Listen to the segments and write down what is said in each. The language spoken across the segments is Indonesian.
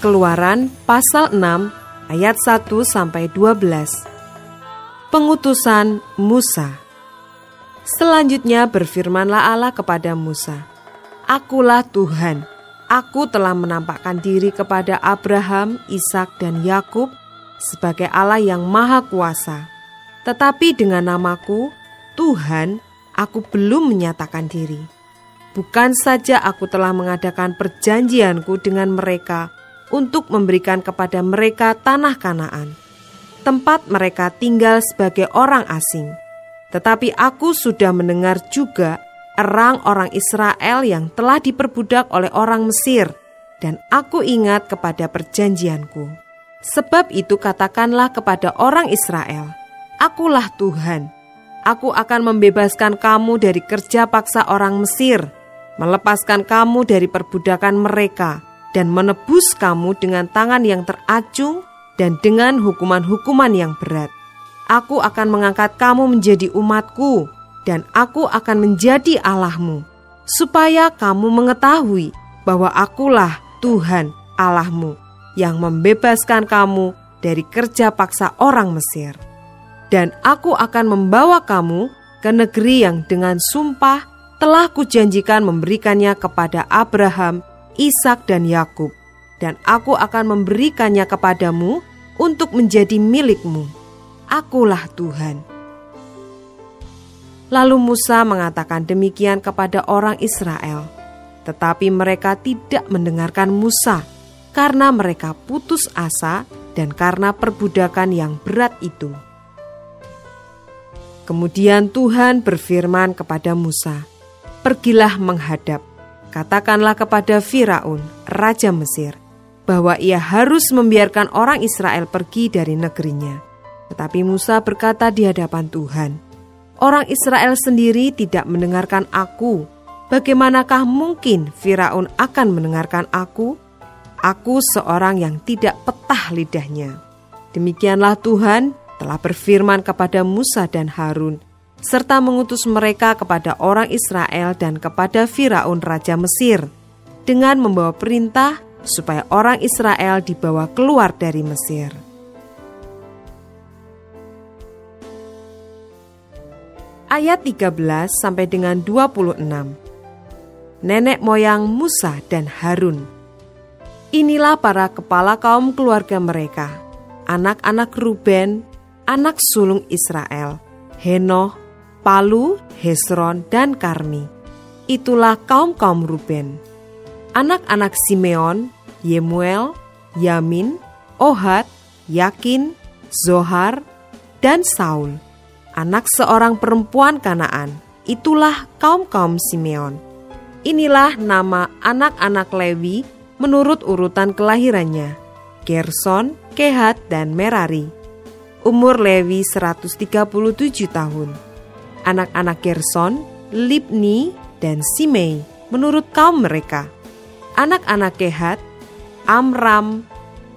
Keluaran pasal 6 ayat 1-12. Pengutusan Musa. Selanjutnya berfirmanlah Allah kepada Musa, "Akulah Tuhan, aku telah menampakkan diri kepada Abraham, Ishak dan Yakub sebagai Allah yang maha kuasa. Tetapi dengan namaku, Tuhan, aku belum menyatakan diri. Bukan saja aku telah mengadakan perjanjianku dengan mereka untuk memberikan kepada mereka tanah Kanaan, tempat mereka tinggal sebagai orang asing. Tetapi aku sudah mendengar juga erang orang Israel yang telah diperbudak oleh orang Mesir, dan aku ingat kepada perjanjianku. Sebab itu katakanlah kepada orang Israel, Akulah Tuhan. Aku akan membebaskan kamu dari kerja paksa orang Mesir, melepaskan kamu dari perbudakan mereka, dan menebus kamu dengan tangan yang teracung dan dengan hukuman-hukuman yang berat. Aku akan mengangkat kamu menjadi umatku, dan aku akan menjadi Allahmu, supaya kamu mengetahui bahwa akulah Tuhan Allahmu, yang membebaskan kamu dari kerja paksa orang Mesir. Dan aku akan membawa kamu ke negeri yang dengan sumpah telah kujanjikan memberikannya kepada Abraham, Ishak dan Yakub, dan aku akan memberikannya kepadamu untuk menjadi milikmu. Akulah Tuhan." Lalu Musa mengatakan demikian kepada orang Israel, tetapi mereka tidak mendengarkan Musa karena mereka putus asa dan karena perbudakan yang berat itu. Kemudian Tuhan berfirman kepada Musa, "Pergilah menghadap, katakanlah kepada Firaun, raja Mesir, bahwa ia harus membiarkan orang Israel pergi dari negerinya." Tetapi Musa berkata di hadapan Tuhan, "Orang Israel sendiri tidak mendengarkan aku. Bagaimanakah mungkin Firaun akan mendengarkan aku? Aku seorang yang tidak petah lidahnya." Demikianlah Tuhan telah berfirman kepada Musa dan Harun, serta mengutus mereka kepada orang Israel dan kepada Firaun raja Mesir, dengan membawa perintah supaya orang Israel dibawa keluar dari Mesir. Ayat 13 sampai dengan 26. Nenek moyang Musa dan Harun. Inilah para kepala kaum keluarga mereka, anak-anak Ruben, anak sulung Israel, Henoh, Palu, Hesron, dan Karmi. Itulah kaum-kaum Ruben. Anak-anak Simeon, Yemuel, Yamin, Ohad, Yakin, Zohar, dan Saul. Anak seorang perempuan Kanaan, itulah kaum-kaum Simeon. Inilah nama anak-anak Lewi menurut urutan kelahirannya, Gerson, Kehat, dan Merari. Umur Lewi 137 tahun. Anak-anak Gerson, Libni, dan Simei menurut kaum mereka. Anak-anak Kehat, Amram,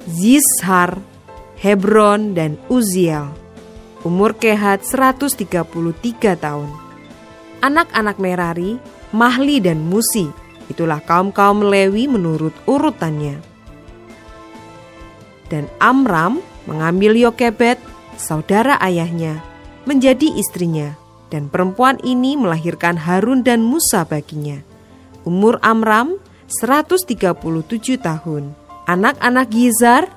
Zishar, Hebron, dan Uziel. Umur Kehat 133 tahun. Anak-anak Merari, Mahli dan Musi. Itulah kaum-kaum Lewi menurut urutannya. Dan Amram mengambil Yokebed, saudara ayahnya, menjadi istrinya, dan perempuan ini melahirkan Harun dan Musa baginya. Umur Amram 137 tahun. Anak-anak Gizar,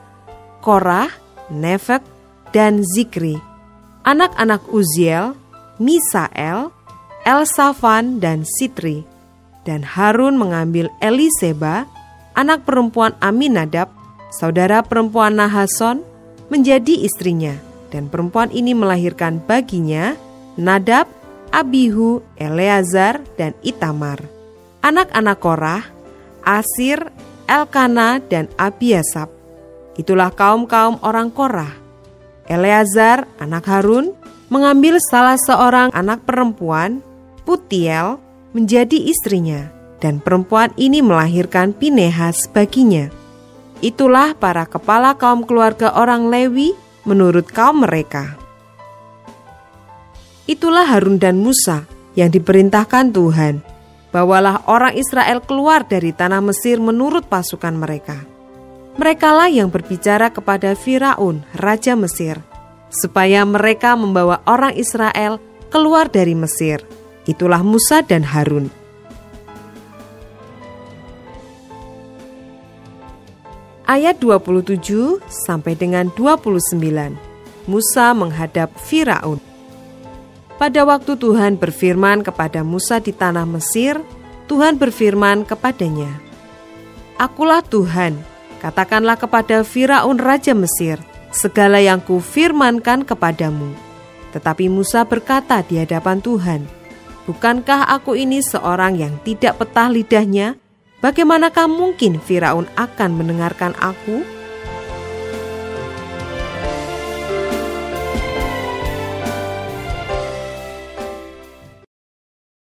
Korah, Nefek, dan Zikri. Anak-anak Uziel, Misael, Elsafan, dan Sitri. Dan Harun mengambil Eliseba, anak perempuan Aminadab, saudara perempuan Nahason, menjadi istrinya. Dan perempuan ini melahirkan baginya Nadab, Abihu, Eleazar, dan Itamar. Anak-anak Korah, Asir, Elkana, dan Abiasap. Itulah kaum-kaum orang Korah. Eleazar, anak Harun, mengambil salah seorang anak perempuan, Putiel, menjadi istrinya, dan perempuan ini melahirkan Pinehas baginya. Itulah para kepala kaum keluarga orang Lewi menurut kaum mereka. Itulah Harun dan Musa yang diperintahkan Tuhan, bawalah orang Israel keluar dari tanah Mesir menurut pasukan mereka. Merekalah yang berbicara kepada Firaun, raja Mesir, supaya mereka membawa orang Israel keluar dari Mesir. Itulah Musa dan Harun. Ayat 27 sampai dengan 29. Musa menghadap Firaun. Pada waktu Tuhan berfirman kepada Musa di tanah Mesir, Tuhan berfirman kepadanya, "Akulah Tuhan, katakanlah kepada Firaun raja Mesir segala yang kufirmankan kepadamu." Tetapi Musa berkata di hadapan Tuhan, "Bukankah aku ini seorang yang tidak petah lidahnya? Bagaimanakah mungkin Firaun akan mendengarkan aku?"